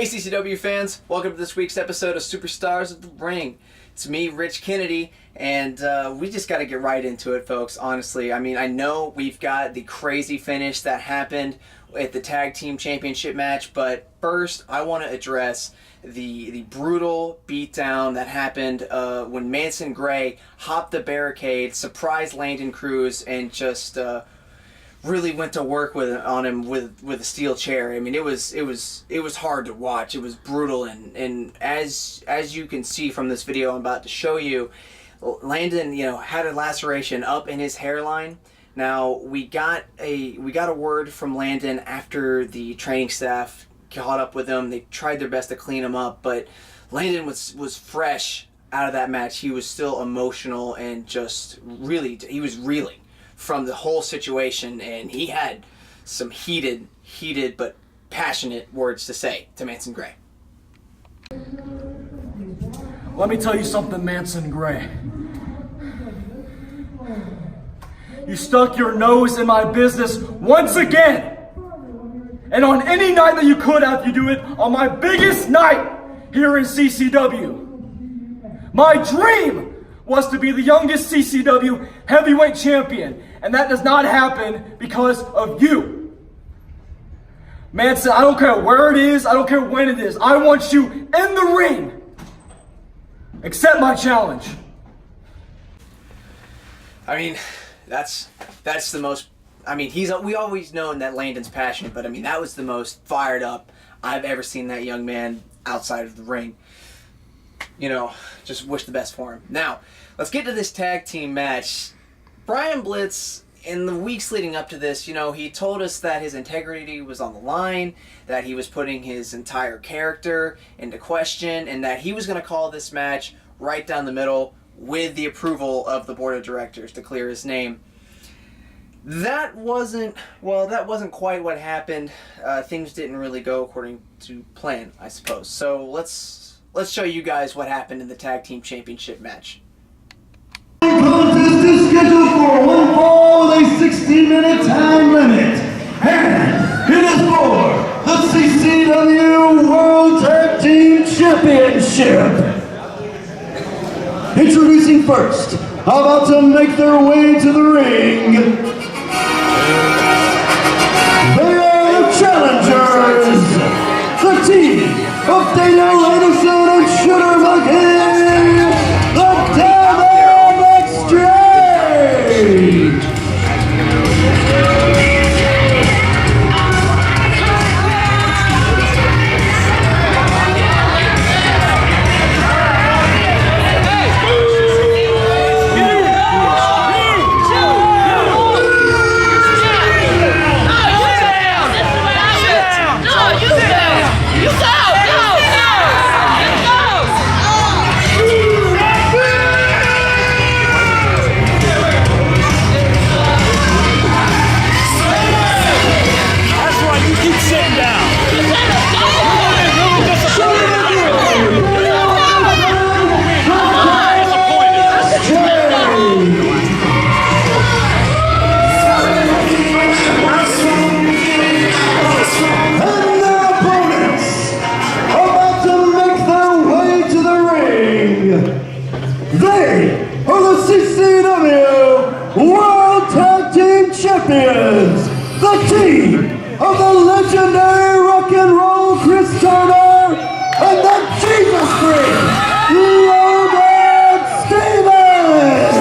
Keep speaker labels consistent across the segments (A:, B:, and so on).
A: Hey CCW fans, welcome to this week's episode of Superstars of the Ring. It's me, Rich Kennedy, and we just got to get right into it, folks, honestly. I mean, I know we've got the crazy finish that happened at the Tag Team Championship match, but first I want to address the brutal beatdown that happened when Manson Gray hopped the barricade, surprised Landon Crews, and just really went to work on him with a steel chair. I mean, it was hard to watch. It was brutal, and as you can see from this video I'm about to show you, Landon, had a laceration up in his hairline. Now we got a word from Landon after the training staff caught up with him. They tried their best to clean him up, but Landon was fresh out of that match. He was still emotional and just he was reeling from the whole situation, and he had some heated but passionate words to say to Manson Gray.
B: Let me tell you something, Manson Gray. You stuck your nose in my business once again. And on any night that you could have, you do it on my biggest night here in CCW. My dream was to be the youngest CCW heavyweight champion, and that does not happen because of you. Manson, I don't care where it is, I don't care when it is. I want you in the ring. Accept my challenge.
A: I mean, that's the most. I mean, we always known that Landon's passionate, but I mean, that was the most fired up I've ever seen that young man outside of the ring. Just wish the best for him. Now, let's get to this tag team match. Brian Blitz, in the weeks leading up to this, he told us that his integrity was on the line, that he was putting his entire character into question, and that he was going to call this match right down the middle with the approval of the board of directors to clear his name. That wasn't quite what happened. Things didn't really go according to plan, I suppose. So let's show you guys what happened in the Tag Team Championship match.
C: Contest is scheduled for one fall with a 60-minute time limit. And it is for the CCW World Tag Team Championship. Introducing first, about to make their way to the ring, they are challengers, the team of Daniel Anderson and Shooter McGee, the Devil Extreme. The team of the legendary rock and roll Chris Turner and the Jesus Freak, Logan Stevens.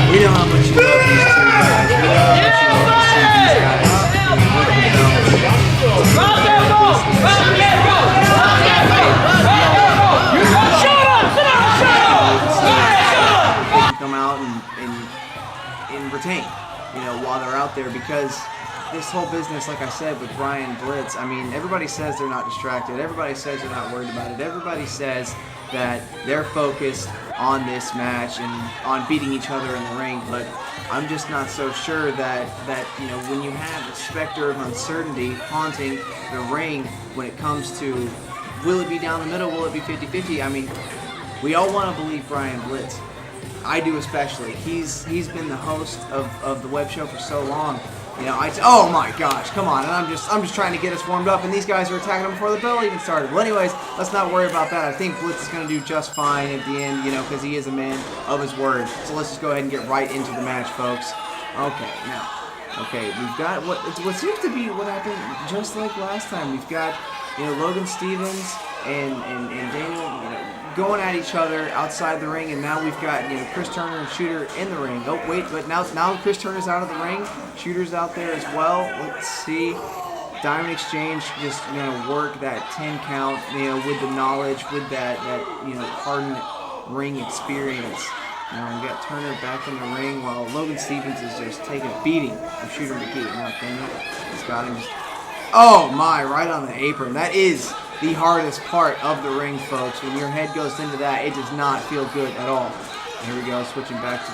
A: We know how much you love these two guys. We know how much you love to see these guys. Come out and retain, while they're out there, because this whole business, like I said, with Brian Blitz, I mean, everybody says they're not distracted. Everybody says they're not worried about it. Everybody says that they're focused on this match and on beating each other in the ring, but I'm just not so sure that when you have the specter of uncertainty haunting the ring when it comes to, will it be down the middle, will it be 50-50? I mean, we all want to believe Brian Blitz, I do especially. He's been the host of the web show for so long. You know, oh my gosh, come on! And I'm just trying to get us warmed up, and these guys are attacking him before the bell even started. Well, anyways, let's not worry about that. I think Blitz is going to do just fine at the end, you know, because he is a man of his word. So let's just go ahead and get right into the match, folks. Okay, we've got what seems to be what happened just like last time. We've got, you know, Logan Stevens and Daniel, you know, going at each other outside the ring, and now we've got, you know, Chris Turner and Shooter in the ring. Oh wait, but now Chris Turner's out of the ring. Shooter's out there as well. Let's see. Diamond Exchange just, you know, work that 10 count, you know, with the knowledge, with that you know, hardened ring experience. You know, we got Turner back in the ring while Logan Stevens is just taking a beating from Shooter McGee. Now Daniel has got him. Oh my! Right on the apron. That is the hardest part of the ring, folks. When your head goes into that, it does not feel good at all. Here we go, switching back to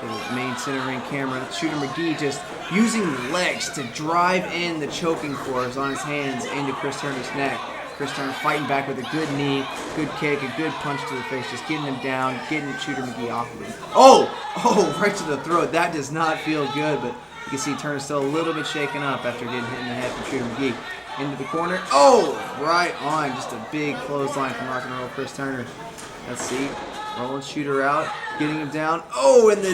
A: the main center ring camera. Shooter McGee just using the legs to drive in the choking force on his hands into Chris Turner's neck. Chris Turner fighting back with a good knee, good kick, a good punch to the face, just getting him down, getting Shooter McGee off of him. Oh, right to the throat. That does not feel good, but you can see Turner's still a little bit shaken up after getting hit in the head from Shooter McGee. Into the corner. Oh, right on. Just a big clothesline from Rock and Roll Chris Turner. Let's see. Rolling Shooter out, getting him down. Oh, and the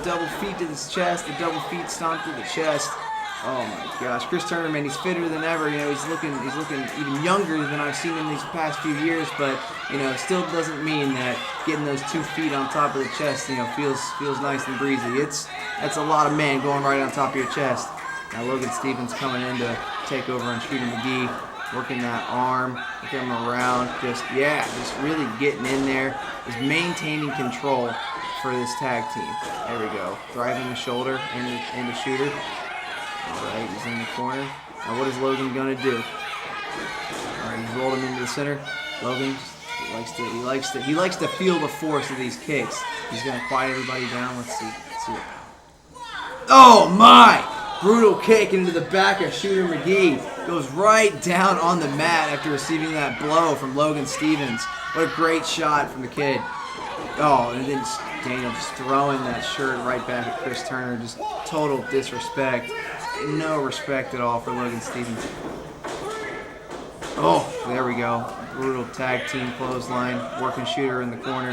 A: double feet to the chest, the double feet stomp to the chest. Oh my gosh, Chris Turner, man, he's fitter than ever. You know, he's looking even younger than I've seen him these past few years. But you know, still doesn't mean that getting those 2 feet on top of the chest, you know, feels nice and breezy. That's a lot of man going right on top of your chest. Now Logan Stevens coming in to take over on Shooter McGee, working that arm, working him around, just really getting in there, just maintaining control for this tag team. There we go, driving the shoulder into Shooter. All right, he's in the corner. Now what is Logan gonna do? All right, he's rolled him into the center. Logan he likes to feel the force of these kicks. He's gonna quiet everybody down. Let's see. Oh my! Brutal kick into the back of Shooter McGee. Goes right down on the mat after receiving that blow from Logan Stevens. What a great shot from the kid. Oh, and then Daniel just throwing that shirt right back at Chris Turner. Just total disrespect. No respect at all for Logan Stevens. Oh, there we go. Brutal tag team clothesline. Working Shooter in the corner.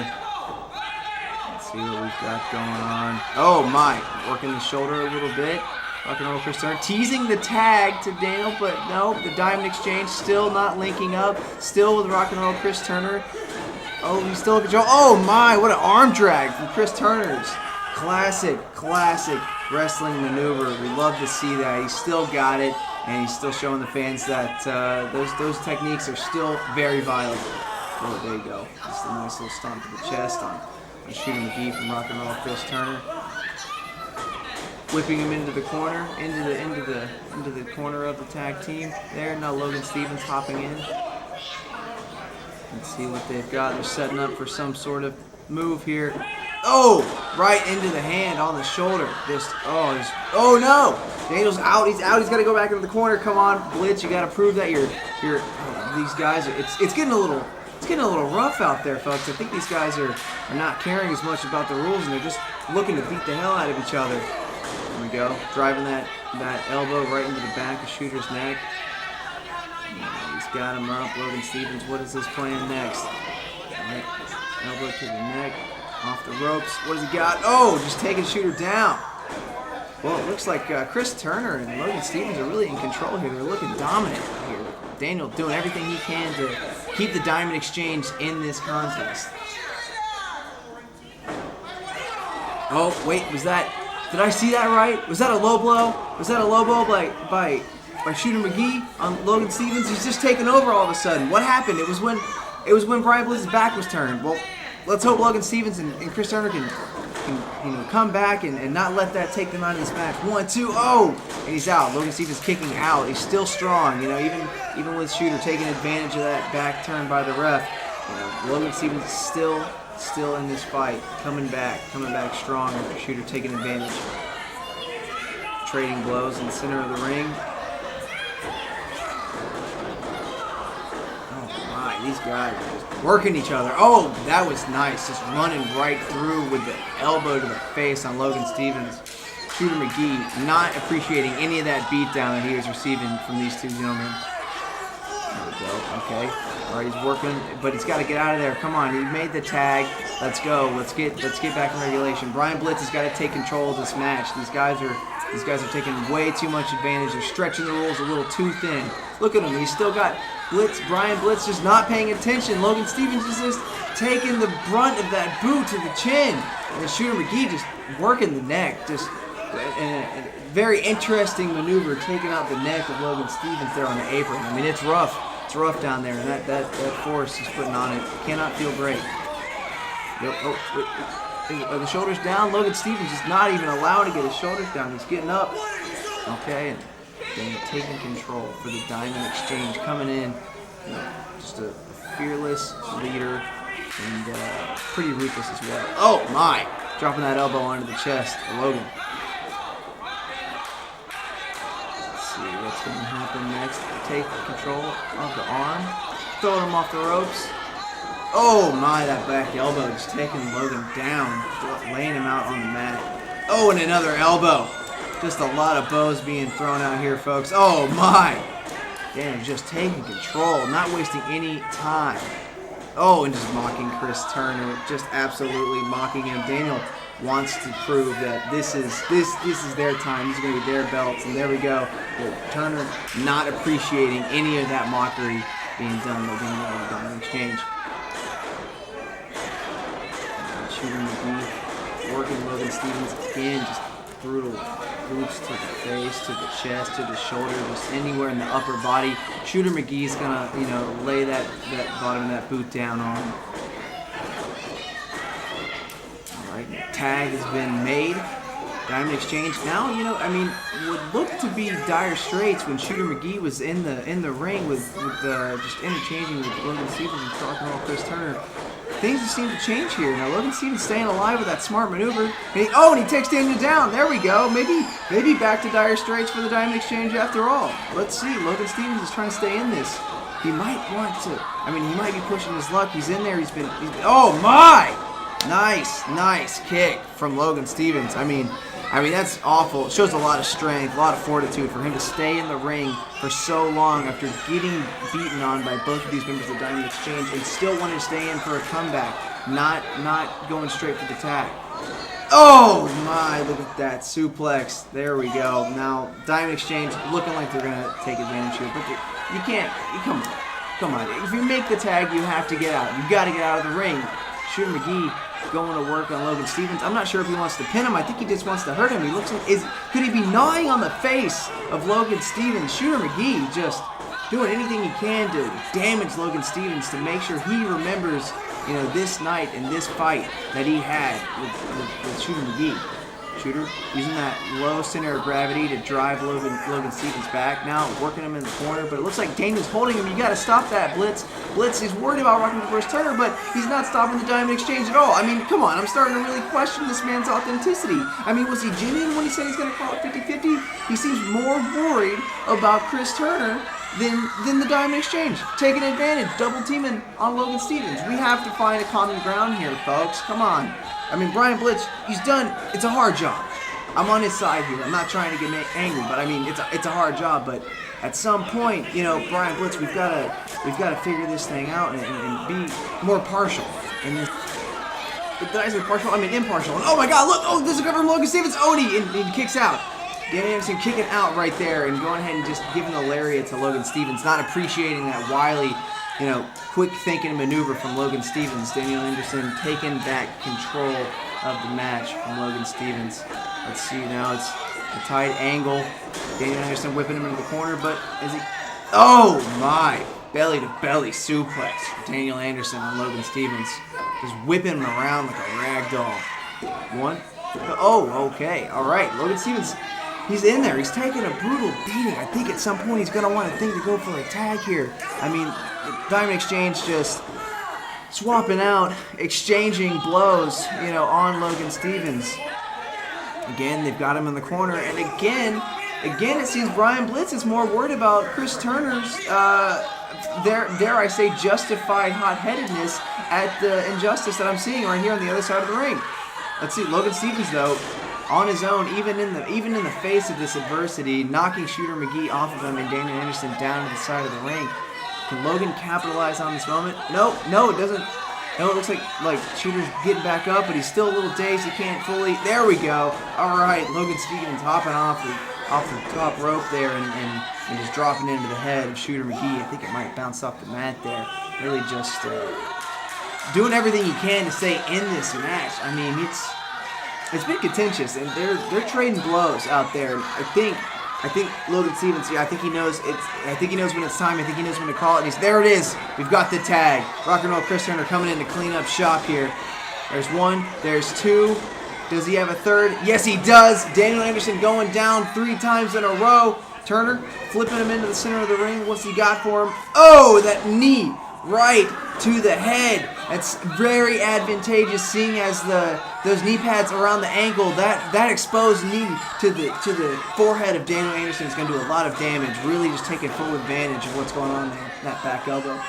A: Let's see what we've got going on. Oh my, working the shoulder a little bit. Rock and Roll Chris Turner teasing the tag to Daniel, but no, the Diamond Exchange still not linking up. Still with Rock and Roll Chris Turner. Oh, he's still in control. Oh my, what an arm drag from Chris Turner's. Classic wrestling maneuver. We love to see that. He's still got it, and he's still showing the fans that those techniques are still very violent. Oh, there you go. Just a nice little stomp to the chest on Shooter McGee from Rock and Roll Chris Turner. Whipping him into the corner, into the corner of the tag team. There, now Logan Stevens hopping in. Let's see what they've got. They're setting up for some sort of move here. Oh, right into the hand on the shoulder. Oh no! Daniel's out. He's out. He's got to go back into the corner. Come on, Blitz. You got to prove that these guys are. It's getting a little rough out there, folks. I think these guys are not caring as much about the rules, and they're just looking to beat the hell out of each other. There we go. Driving that elbow right into the back of Shooter's neck. He's got him up. Logan Stevens, what is his plan next? Right. Elbow to the neck. Off the ropes. What does he got? Oh, just taking Shooter down. Well, it looks like Chris Turner and Logan Stevens are really in control here. They're looking dominant here. Daniel doing everything he can to keep the Diamond Exchange in this contest. Oh, wait, did I see that right? Was that a low blow? Was that a low blow by Shooter McGee on Logan Stevens? He's just taking over all of a sudden. What happened? It was when Brian Blitz's back was turned. Well, let's hope Logan Stevens and Chris Turner can come back and not let that take them out of this match. 1, 2, oh! And he's out. Logan Stevens kicking out. He's still strong, you know, even with Shooter taking advantage of that back turn by the ref. You know, Logan Stevens is still in this fight, coming back strong after Shooter taking advantage. Trading blows in the center of the ring. Oh my, these guys are just working each other. Oh, that was nice. Just running right through with the elbow to the face on Logan Stevens. Shooter McGee not appreciating any of that beatdown that he was receiving from these two gentlemen. There we go. Okay. All right, he's working, but he's got to get out of there. Come on, he made the tag. Let's go. Let's get back in regulation. Brian Blitz has got to take control of this match. These guys are taking way too much advantage. They're stretching the rules a little too thin. Look at him. He's still got Blitz. Brian Blitz just not paying attention. Logan Stevens is just taking the brunt of that boot to the chin. And Shooter McGee just working the neck. Just a very interesting maneuver, taking out the neck of Logan Stevens there on the apron. I mean, it's rough. It's rough down there, and that force he's putting on it cannot feel great. Yep. Are the shoulders down? Logan Stevens is not even allowed to get his shoulders down. He's getting up. Okay, and then taking control for the Diamond Exchange, coming in, just a fearless leader and pretty ruthless as well. Oh my! Dropping that elbow onto the chest of Logan. What's going to happen next? Take control of the arm, throwing him off the ropes. Oh my, that back elbow just taking Logan down, laying him out on the mat. Oh, and another elbow. Just a lot of bows being thrown out here, folks. Oh my. Daniel just taking control, not wasting any time. Oh, and just mocking Chris Turner, just absolutely mocking him. Daniel wants to prove that this is their time. This is going to be their belts, and there we go. But Turner not appreciating any of that mockery being done by Daniel in the Diamond Exchange. Shooter McGee working Logan Stevens again, just brutal boots to the face, to the chest, to the shoulder, just anywhere in the upper body. Shooter McGee's gonna, lay that bottom of that boot down on him. Tag has been made. Diamond Exchange now, would look to be dire straits when Shooter McGee was in the ring with just interchanging with Logan Stevens and Rock and Roll Chris Turner. Things seem to change here. Now Logan Stevens staying alive with that smart maneuver. And he takes Daniel down. There we go. Maybe back to dire straits for the Diamond Exchange after all. Let's see. Logan Stevens is trying to stay in this. He might want to. He might be pushing his luck. He's in there. He's been. Oh my! Nice kick from Logan Stevens. I mean, that's awful. It shows a lot of strength, a lot of fortitude for him to stay in the ring for so long after getting beaten on by both of these members of the Diamond Exchange and still wanting to stay in for a comeback, not going straight for the tag. Oh my, look at that suplex. There we go. Now, Diamond Exchange looking like they're going to take advantage here, but you can't. Come on. If you make the tag, you have to get out. You got to get out of the ring. Shooter McGee going to work on Logan Stevens. I'm not sure if he wants to pin him. I think he just wants to hurt him. He looks like, could he be gnawing on the face of Logan Stevens? Shooter McGee just doing anything he can to damage Logan Stevens to make sure he remembers, this night and this fight that he had with Shooter McGee. Shooter using that low center of gravity to drive Logan Stevens back. Now working him in the corner, but it looks like Daniel's holding him. You got to stop that, Blitz. Blitz is worried about rocking the first Turner, but he's not stopping the Diamond Exchange at all. Come on. I'm starting to really question this man's authenticity. Was he genuine when he said he's going to call it 50-50? He seems more worried about Chris Turner than the Diamond Exchange. Taking advantage, double teaming on Logan Stevens. We have to find a common ground here, folks. Come on. Brian Blitz, he's done. It's a hard job. I'm on his side here. I'm not trying to get angry, but it's a hard job. But at some point, Brian Blitz, we've got to figure this thing out and be more partial. And did I say partial? Impartial. And oh my God, look! Oh, there's a cover from Logan Stevens. Odie and he kicks out. Dan Anderson kicking out right there and going ahead and just giving the lariat to Logan Stevens, not appreciating that wily, quick thinking maneuver from Logan Stevens. Daniel Anderson taking back control of the match from Logan Stevens. Let's see now, it's a tight angle. Daniel Anderson whipping him into the corner, but is he? Oh my! Belly to belly suplex. Daniel Anderson on Logan Stevens. Just whipping him around like a rag doll. One. Oh, okay. All right. Logan Stevens, he's in there. He's taking a brutal beating. I think at some point he's going to want to think to go for a tag here. Diamond Exchange just swapping out, exchanging blows, on Logan Stevens. Again, they've got him in the corner. And again, it seems Brian Blitz is more worried about Chris Turner's dare I say, justified hot-headedness at the injustice that I'm seeing right here on the other side of the ring. Let's see, Logan Stevens though, on his own, even in the face of this adversity, knocking Shooter McGee off of him and Daniel Anderson down to the side of the ring. Can Logan capitalize on this moment? No, it doesn't. No, it looks like Shooter's getting back up, but he's still a little dazed. He can't fully. There we go. All right, Logan Stevens hopping off the top rope there and just dropping into the head of Shooter McGee. I think it might bounce off the mat there. Really just doing everything he can to stay in this match. I mean, it's been contentious, and they're trading blows out there. And I think Logan Stevens, I think he knows when it's time. I think he knows when to call it. There it is. We've got the tag. Rock and Roll Chris Turner coming in to clean up shop here. There's one. There's two. Does he have a third? Yes, he does. Daniel Anderson going down 3 times in a row. Turner flipping him into the center of the ring. What's he got for him? Oh, that knee right to the head. That's very advantageous, seeing as those knee pads around the ankle. That exposed knee to the forehead of Daniel Anderson is going to do a lot of damage. Really just taking full advantage of what's going on there. That back elbow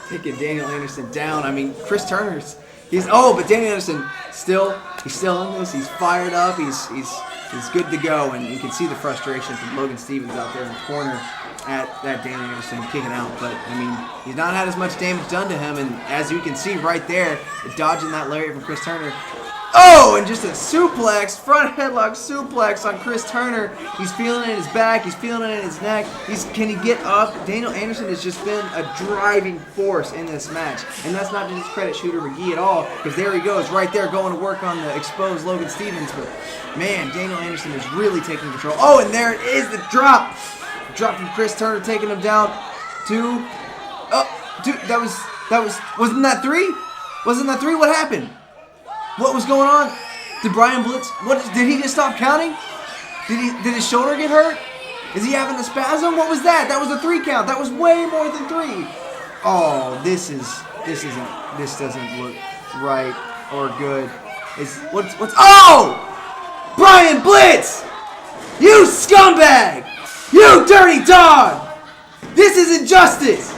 A: taking Daniel Anderson down. I mean, Chris Turner's but Daniel Anderson he's still in this. He's fired up. He's good to go, and you can see the frustration from Logan Stevens out there in the corner at Daniel Anderson kicking out. But I mean, he's not had as much damage done to him, and as you can see right there, dodging that lariat from Chris Turner. Oh, and just a suplex, front headlock suplex on Chris Turner. He's feeling it in his back. He's feeling it in his neck. Can he get up? Daniel Anderson has just been a driving force in this match. And that's not to discredit Shooter McGee at all, because there he goes right there going to work on the exposed Logan Stevens. But, man, Daniel Anderson is really taking control. Oh, and there it is, the drop. Drop from Chris Turner, taking him down to... Oh, dude, wasn't that 3? Wasn't that 3? What happened? What was going on? Did Brian Blitz? Did he just stop counting? Did his shoulder get hurt? Is he having a spasm? What was that? That was a 3 count. That was way more than 3. Oh, this doesn't look right or good. What's oh! Brian Blitz! You scumbag! You dirty dog! This is injustice!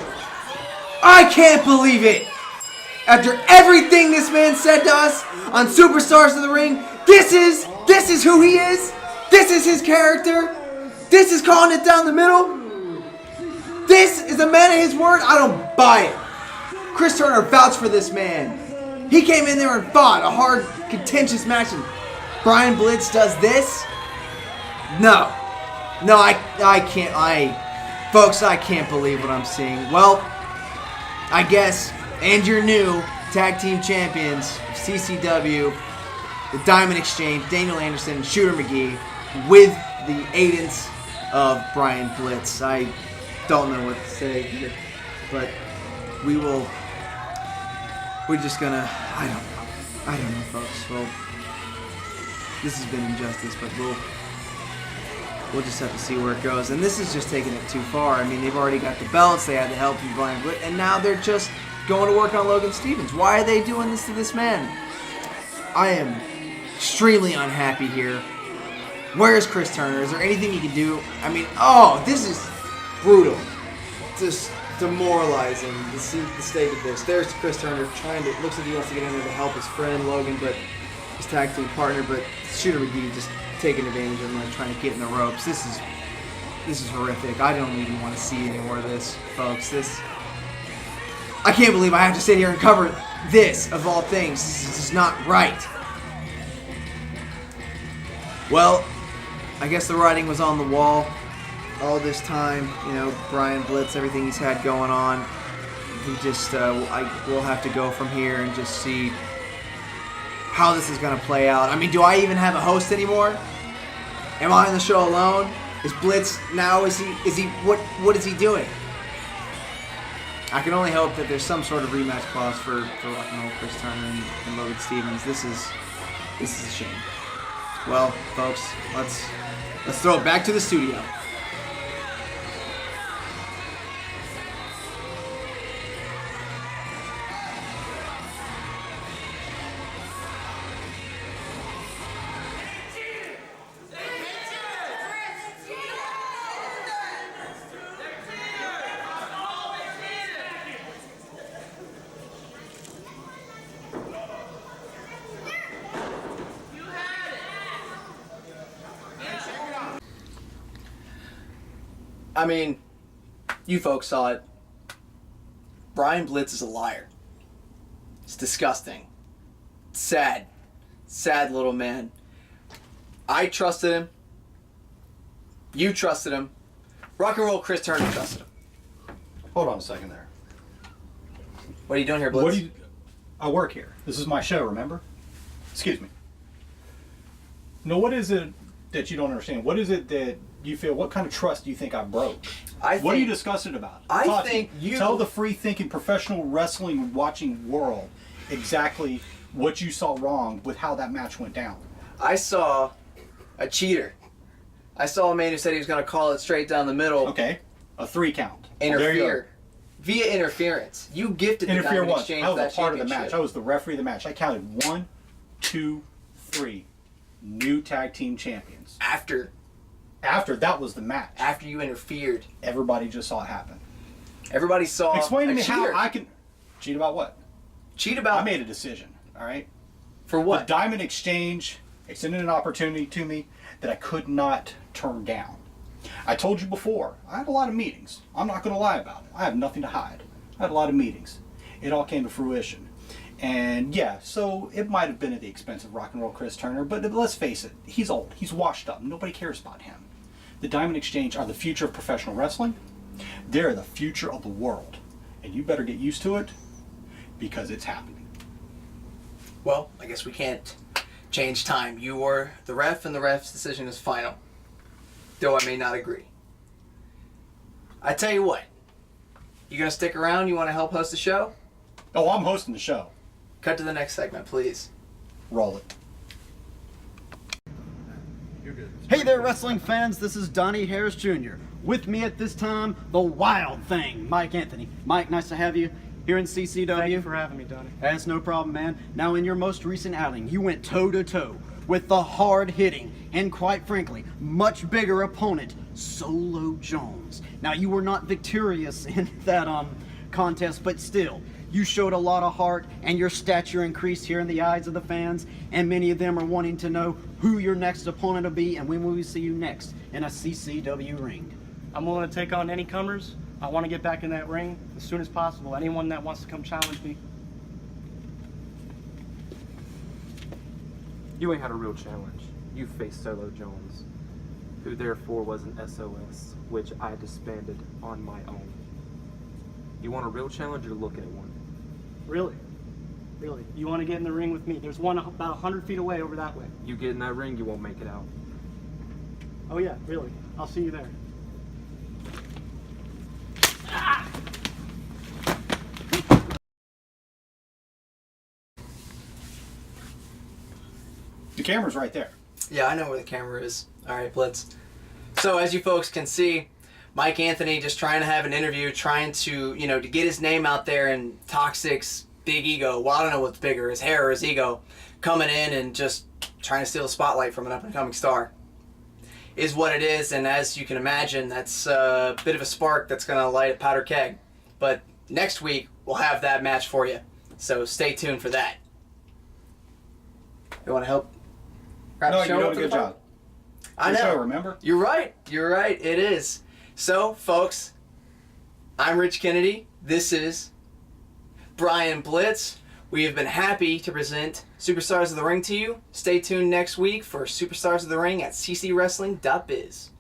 A: I can't believe it! After everything this man said to us on Superstars of the Ring, this is who he is. This is his character. This is calling it down the middle. This is a man of his word. I don't buy it. Chris Turner vouched for this man. He came in there and fought a hard, contentious match, and Brian Blitz does this? No, I can't. Folks, I can't believe what I'm seeing. Well, I guess. And your new tag team champions, CCW, the Diamond Exchange, Daniel Anderson and Shooter McGee, with the aidance of Brian Blitz. I don't know what to say here, but we're just gonna, I don't know, folks. Well, this has been injustice, but we'll just have to see where it goes. And this is just taking it too far. I mean, they've already got the belts, they had the help from Brian Blitz, and now they're just going to work on Logan Stevens. Why are they doing this to this man? I am extremely unhappy here. Where is Chris Turner? Is there anything he can do? I mean, this is brutal. Just demoralizing to see the state of this. There's Chris Turner looks like he wants to get in there to help his friend Logan, but his tag team partner, but Shooter McGee just taking advantage of him, trying to get in the ropes. This is horrific. I don't even want to see any more of this, folks. I can't believe I have to sit here and cover this, of all things. This is just not right. Well, I guess the writing was on the wall all this time. You know, Brian Blitz, everything he's had going on. We just, we'll have to go from here and just see how this is going to play out. I mean, do I even have a host anymore? Am I on the show alone? Is Blitz now, what is he doing? I can only hope that there's some sort of rematch clause for Rock and Roll Chris Turner and Logan Stevens. This is a shame. Well, folks, let's throw it back to the studio. I mean, you folks saw it. Brian Blitz is a liar. It's disgusting. Sad. Sad little man. I trusted him. You trusted him. Rock and Roll Chris Turner trusted him.
D: Hold on a second there.
A: What are you doing here, Blitz?
D: I work here. This is my show, remember? Excuse me. No, what is it that you don't understand? What is it that you feel, what kind of trust do you think I broke? What are you disgusted about?
A: I think you...
D: Tell the free-thinking professional wrestling watching world exactly what you saw wrong with how that match went down.
A: I saw a cheater. I saw a man who said he was going to call it straight down the middle.
D: Okay, a 3 count.
A: Interfere. Via interference. You gifted the Diamond Exchange
D: I was
A: that
D: a part of the
A: championship.
D: match. I was the referee of the match. I counted 1, 2, 3 new tag team champions.
A: After
D: that was the match.
A: After you interfered.
D: Everybody just saw it happen.
A: Everybody saw
D: Explain to
A: a
D: me
A: cheater.
D: how I can... Cheat about what?
A: Cheat about...
D: I made a decision, all right?
A: For what?
D: The Diamond Exchange extended an opportunity to me that I could not turn down. I told you before, I had a lot of meetings. I'm not going to lie about it. I have nothing to hide. I had a lot of meetings. It all came to fruition. And yeah, so it might have been at the expense of Rock and Roll Chris Turner, but let's face it, he's old. He's washed up. Nobody cares about him. The Diamond Exchange are the future of professional wrestling. They're the future of the world. And you better get used to it because it's happening.
A: Well, I guess we can't change time. You were the ref, and the ref's decision is final. Though I may not agree. I tell you what. You gonna stick around? You want to help host the show?
D: Oh, I'm hosting the show.
A: Cut to the next segment, please.
D: Roll it.
E: Hey there, wrestling fans. This is Donnie Harris Jr. With me at this time, the Wild Thing, Marc Anthony. Mike, nice to have you here in CCW.
B: Thank you for having me, Donnie.
E: That's no problem, man. Now, in your most recent outing, you went toe-to-toe with the hard-hitting and, quite frankly, much bigger opponent, Solo Jones. Now, you were not victorious in that contest, but still, you showed a lot of heart, and your stature increased here in the eyes of the fans, and many of them are wanting to know who your next opponent will be and when will we see you next in a CCW ring.
B: I'm willing to take on any comers. I want to get back in that ring as soon as possible. Anyone that wants to come challenge me.
F: You ain't had a real challenge. You faced Solo Jones, who therefore was an SOS, which I disbanded on my own. You want a real challenge or look at one?
B: Really? Really? You want to get in the ring with me? There's one about 100 feet away over that way.
F: You get in that ring, you won't make it out.
B: Oh yeah, really? I'll see you there.
D: The camera's right there.
A: Yeah, I know where the camera is. All right, Blitz. So as you folks can see, Marc Anthony just trying to have an interview, trying to, to get his name out there, and Toxic's big ego, well, I don't know what's bigger, his hair or his ego, coming in and just trying to steal the spotlight from an up-and-coming star. Is what it is, and as you can imagine, that's a bit of a spark that's going to light a powder keg. But next week, we'll have that match for you. So stay tuned for that. You want to help wrap the show
D: you're
A: up
D: doing a
A: for
D: good
A: the
D: job.
A: I
D: Good
A: know.
D: show, remember?
A: You're right. You're right. It is. So, folks, I'm Rich Kennedy. This is Brian Blitz. We have been happy to present Superstars of the Ring to you. Stay tuned next week for Superstars of the Ring at ccwrestling.biz.